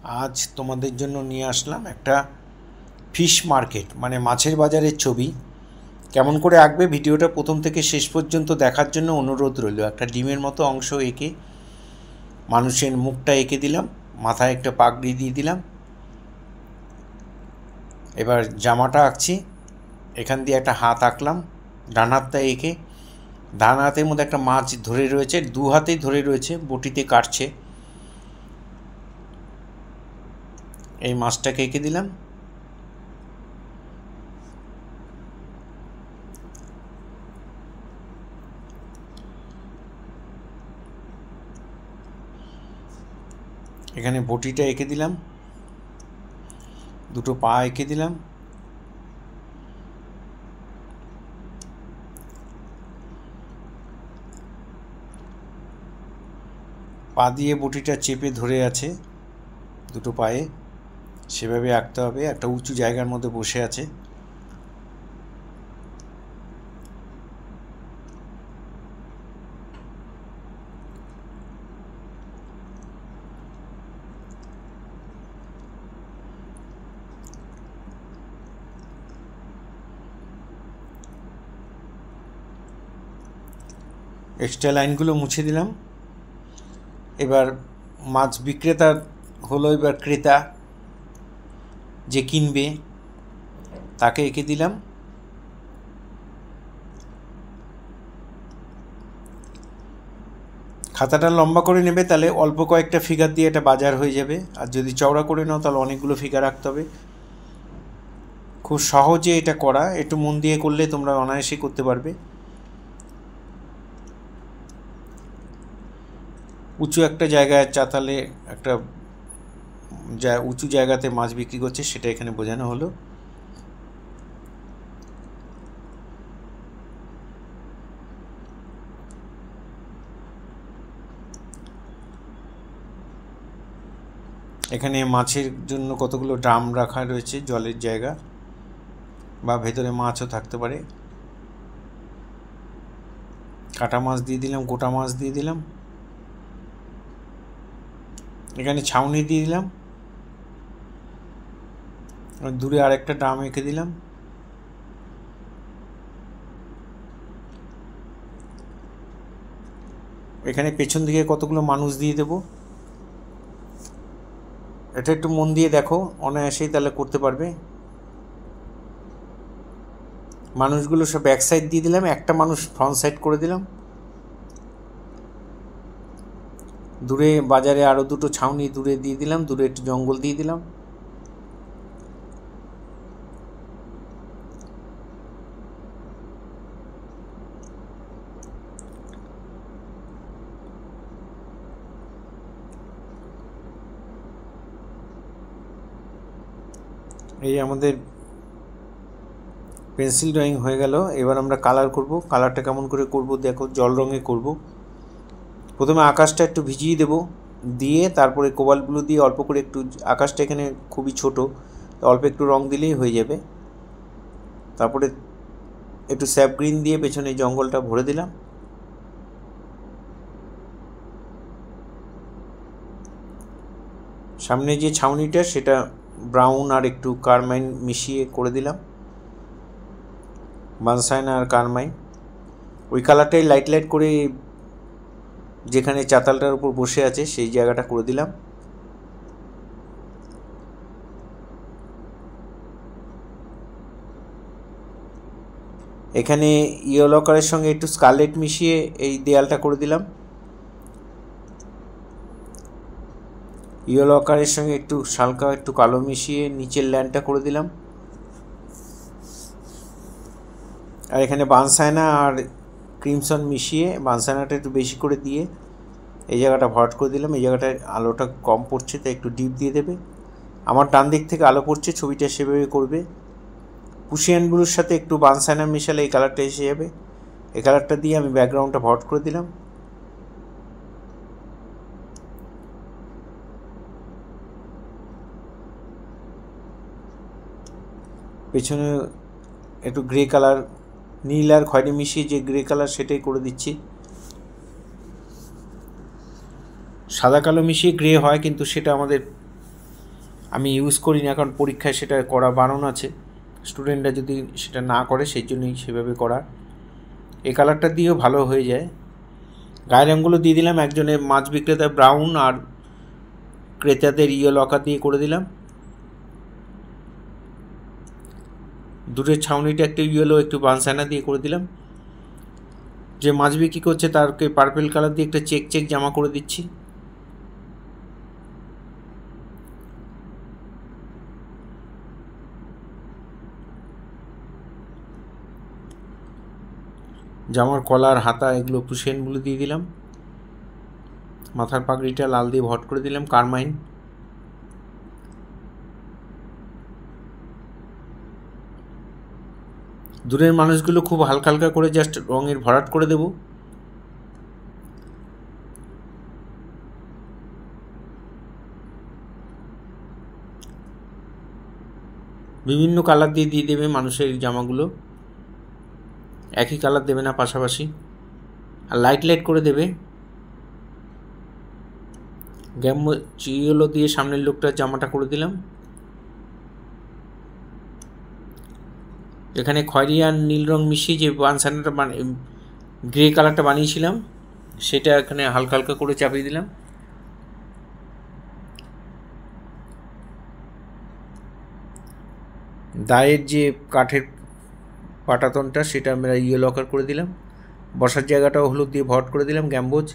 আজ তোমাদের জন্য নিয়ে আসলাম একটা ফিশ মার্কেট মানে মাছের বাজারের ছবি। কেমন করে আঁকবে ভিডিওটা প্রথম থেকে শেষ পর্যন্ত দেখার জন্য অনুরোধ রইল। একটা ডিমের মতো অংশ এঁকে মানুষের মুখটা এঁকে দিলাম, মাথায় একটা পাগড়ি দিয়ে দিলাম। এবার জামাটা আঁকছি, এখান দিয়ে একটা হাত আঁকলাম, ডান হাতটা এঁকে ডান হাতের মধ্যে একটা মাছ ধরে রয়েছে, দু হাতেই ধরে রয়েছে, বটিতে কাটছে। এই মাছটাকে এঁকে দিলাম। এখানে বটিটা এঁকে দিলাম, দুটো পা এঁকে দিলাম, পা দিয়ে বটিটা চেপে ধরে আছে দুটো পায়ে, সেভাবে আঁকতে হবে। একটা উঁচু জায়গার মধ্যে বসে আছে। এক্সট্রা লাইনগুলো মুছে দিলাম। এবার মাছ বিক্রেতা হলো এবার ক্রেতা, যে কিনবে তাকে এঁকে দিলাম। খাতাটা লম্বা করে নেবে, তাহলে অল্প কয়েকটা ফিগার দিয়ে এটা বাজার হয়ে যাবে। আর যদি চওড়া করে নাও তাহলে অনেকগুলো ফিগার রাখতে হবে। খুব সহজে এটা করা, একটু মন দিয়ে করলে তোমরা অনায়াসে করতে পারবে। উঁচু একটা জায়গায় চাতালে একটা উঁচু জায়গাতে মাছ বিক্রি করছে, সেটা এখানে বোঝানো হলো। এখানে মাছের জন্য কতগুলো ড্রাম রাখা রয়েছে, জলের জায়গা, বা ভেতরে মাছও থাকতে পারে। কাটা মাছ দিয়ে দিলাম, গোটা মাছ দিয়ে দিলাম, এখানে ছাউনি দিয়ে দিলাম, দূরে আরেকটা ড্রাম এঁকে দিলাম। এখানে পেছন দিকে কতগুলো মানুষ দিয়ে দেবো। এটা একটু মন দিয়ে দেখো, অনায়াসেই তাহলে করতে পারবে। মানুষগুলো সব ব্যাক সাইড দিয়ে দিলাম, একটা মানুষ ফ্রন্ট সাইড করে দিলাম। দূরে বাজারে আরও দুটো ছাউনি দূরে দিয়ে দিলাম, দূরে একটু জঙ্গল দিয়ে দিলাম। এই আমাদের পেন্সিল ড্রয়িং হয়ে গেল। এবার আমরা কালার করব। কালারটা কেমন করে করব দেখো, জল রঙে করব। প্রথমে আকাশটা একটু ভিজিয়ে দেব, দিয়ে তারপরে কোবাল্ট ব্লু দিয়ে অল্প করে একটু, আকাশটা এখানে খুবই ছোট, অল্প একটু রং দিলেই হয়ে যাবে। তারপরে একটু স্যাপ গ্রিন দিয়ে পেছনে জঙ্গলটা ভরে দিলাম। সামনে যে ছাউনিটা সেটা ব্রাউন আর একটু কারমাইন মিশিয়ে করে দিলাম, বানসাইনা আর কারমাইন। ওই কালারটাই লাইট লাইট করে যেখানে চাতালটার উপর বসে আছে সেই জায়গাটা করে দিলাম। এখানে ইয়েলো কালারের সঙ্গে একটু স্কারলেট মিশিয়ে এই দেয়ালটা করে দিলাম। ইয়েলো কালারের সঙ্গে একটু হালকা একটু কালো মিশিয়ে নিচের ল্যান্ডটা করে দিলাম। আর এখানে বানসাইনা আর ক্রিমসন মিশিয়ে, বানসাইনাটা একটু বেশি করে দিয়ে এই জায়গাটা ভরাট করে দিলাম। এই জায়গাটায় আলোটা কম পড়ছে, তাই একটু ডিপ দিয়ে দেবে। আমার ডান দিক থেকে আলো পড়ছে, ছবিটা সেভাবে করবে। পুশিয়ান ব্লুর সাথে একটু বানসাইনা মিশালে এই কালারটা এসে যাবে। এই কালারটা দিয়ে আমি ব্যাকগ্রাউন্ডটা ভরাট করে দিলাম। পেছনে একটু গ্রে কালার, নীল আর খয়েরি মিশিয়ে যে গ্রে কালার সেটাই করে দিচ্ছি। সাদা কালো মিশিয়ে গ্রে হয়, কিন্তু সেটা আমাদের আমি ইউজ করি না, কারণ পরীক্ষায় সেটা করা বারণ আছে, স্টুডেন্টরা যদি সেটা না করে সেই জন্যই সেভাবে করা। এই কালারটা দিয়েও ভালো হয়ে যায়। গায়ের রঙগুলো দিয়ে দিলাম। একজনের মাছ বিক্রেতা ব্রাউন আর ক্রেতাদের ইয়েলো আকার দিয়ে করে দিলাম। দূরের ছাউনিটা একটু ইয়েলো, একটু বানসানা দিয়ে করে দিলাম। যে মাছ বিক্রি করছে তারকে পার্পেল কালার দিয়ে একটা চেক চেক জামা করে দিচ্ছি। জামার কলার, হাতা এগুলো পুশেনগুলো দিয়ে দিলাম। মাথার পাগড়িটা লাল দিয়ে ভট করে দিলাম, কারমাইন। দূরের মানুষগুলো খুব হালকা হালকা করে জাস্ট রঙের ভরাট করে দেব। বিভিন্ন কালার দিয়ে দিয়ে দেবে মানুষের জামাগুলো, একই কালার দেবে না পাশাপাশি, আর লাইট লাইট করে দেবে। গ্যাম্বো চিয়েলো দিয়ে সামনের লোকটার জামাটা করে দিলাম। এখানে খয়েরি আর নীল রং মিশিয়ে যে বানসানাটা গ্রে কালারটা বানিয়েছিলাম সেটা এখানে হালকা হালকা করে চাপিয়ে দিলাম। দায়ের যে কাঠের পাটাতনটা সেটা আমরা ইয়েলো আকার করে দিলাম। বসার জায়গাটাও হলুদ দিয়ে ভট করে দিলাম, গ্যাম্বোজ।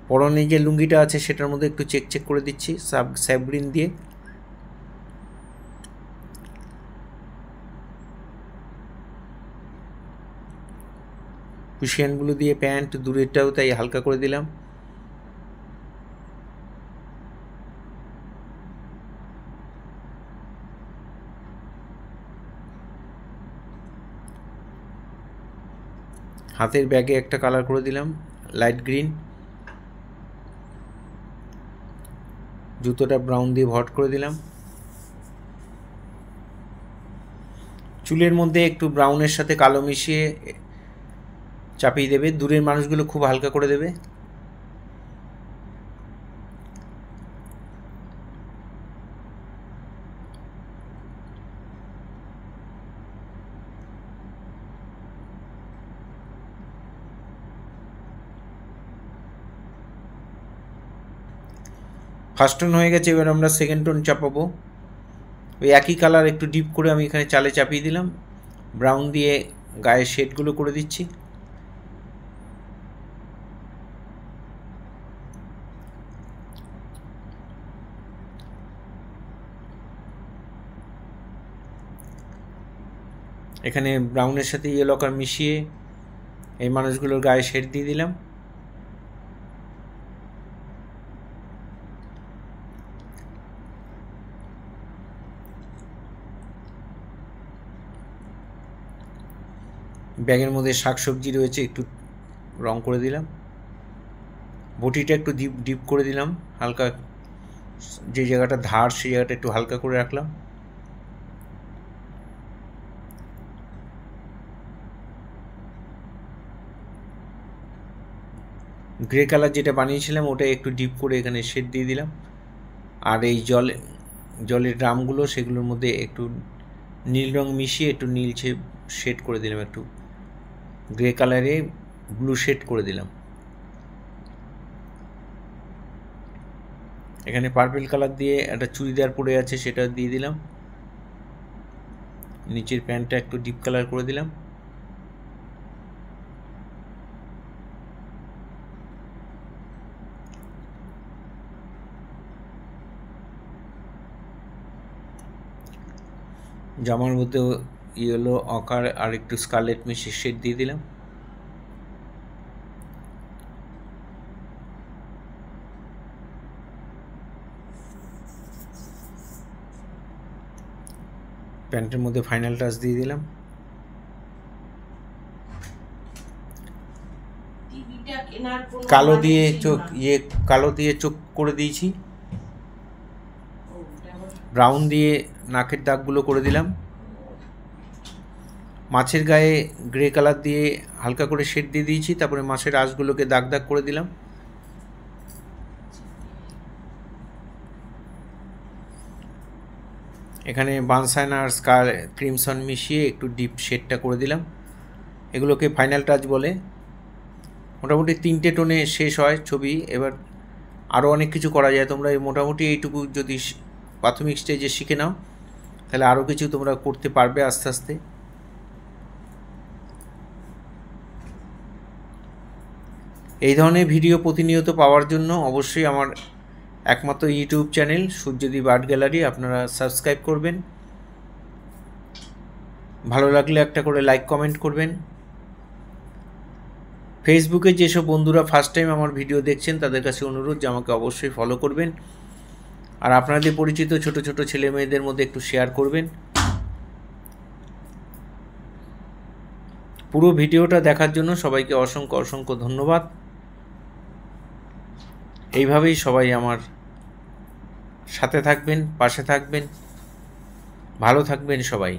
পরনে যে লুঙ্গিটা আছে সেটার মধ্যে একটু চেক চেক করে দিচ্ছি স্যাবগ্রিন দিয়ে। কুশিয়ানগুলো দিয়ে প্যান্ট দূরেরটাও তাই হালকা করে দিলাম। হাতের ব্যাগে একটা কালার করে দিলাম, লাইট গ্রিন। জুতোটা ব্রাউন দিয়ে ভট করে দিলাম। চুলের মধ্যে একটু ব্রাউনের সাথে কালো মিশিয়ে চাপিয়ে দেবে। দূরের মানুষগুলো খুব হালকা করে দেবে। ফার্স্ট টোন হয়ে গেছে, এবার আমরা সেকেন্ড টোন চাপাবো। ওই একই কালার একটু ডিপ করে আমি এখানে চালে চাপিয়ে দিলাম, ব্রাউন দিয়ে গায়ের শেডগুলো করে দিচ্ছি। এখানে ব্রাউনের সাথে ইয়েলো কালার মিশিয়ে এই মানুষগুলোর গায়ে শেড দিয়ে দিলাম। ব্যাগের মধ্যে শাকসবজি রয়েছে, একটু রং করে দিলাম। বটিটা একটু ডিপ ডিপ করে দিলাম, হালকা যে জায়গাটা ধার সেই জায়গাটা একটু হালকা করে রাখলাম। গ্রে কালার যেটা বানিয়েছিলাম ওটা একটু ডিপ করে এখানে শেড দিয়ে দিলাম। আর এই জলের ড্রামগুলো সেগুলোর মধ্যে একটু নীল রং মিশিয়ে একটু নীলচে শেড করে দিলাম, একটু গ্রে কালারে ব্লু শেড করে দিলাম। এখানে পার্পল কালার দিয়ে একটা চুড়িদার পরে আছে সেটা দিয়ে দিলাম। নিচের প্যান্টটা একটু ডিপ কালার করে দিলাম। জামার মধ্যে ইয়েলো অকার আর একটু স্কারলেট মিশিয়ে শেড দিয়ে দিলাম। প্যান্টের মধ্যে ফাইনাল টাচ দিয়ে দিলাম। কালো দিয়ে চোখ কালো দিয়ে চোখ করে দিয়েছি। ব্রাউন দিয়ে নাকের দাগগুলো করে দিলাম। মাছের গায়ে গ্রে কালার দিয়ে হালকা করে শেড দিয়ে দিয়েছি, তারপরে মাছের আঁশগুলোকে দাগ দাগ করে দিলাম। এখানে বানসাইনা আর ক্রিমসন মিশিয়ে একটু ডিপ শেডটা করে দিলাম। এগুলোকে ফাইনাল টাচ বলে। মোটামুটি 3টে টোনে শেষ হয় ছবি। এবার আরও অনেক কিছু করা যায়। তোমরা মোটামুটি এইটুকু যদি প্রাথমিক স্টেজে শিখে নাও তাহলে আরও কিছু তোমরা করতে পারবে আস্তে আস্তে। এই ধরনের ভিডিও প্রতিনিয়ত পাওয়ার জন্য অবশ্যই আমার একমাত্র YouTube channel Suryadip art gallery আপনারা সাবস্ক্রাইব করবেন। ভালো লাগলে একটা করে লাইক কমেন্ট করবেন। ফেসবুকে যেসব বন্ধুরা ফার্স্ট টাইম আমার ভিডিও দেখছেন তাদের কাছে অনুরোধ যে আমাকে অবশ্যই ফলো করবেন, আর আপনাদের পরিচিত ছোট ছোট ছেলে মেয়েদের মধ্যে একটু শেয়ার করবেন। পুরো ভিডিওটা দেখার জন্য সবাইকে অসংখ্য অসংখ্য ধন্যবাদ। এইভাবেই সবাই আমার সাথে থাকবেন, পাশে থাকবেন, ভালো থাকবেন সবাই।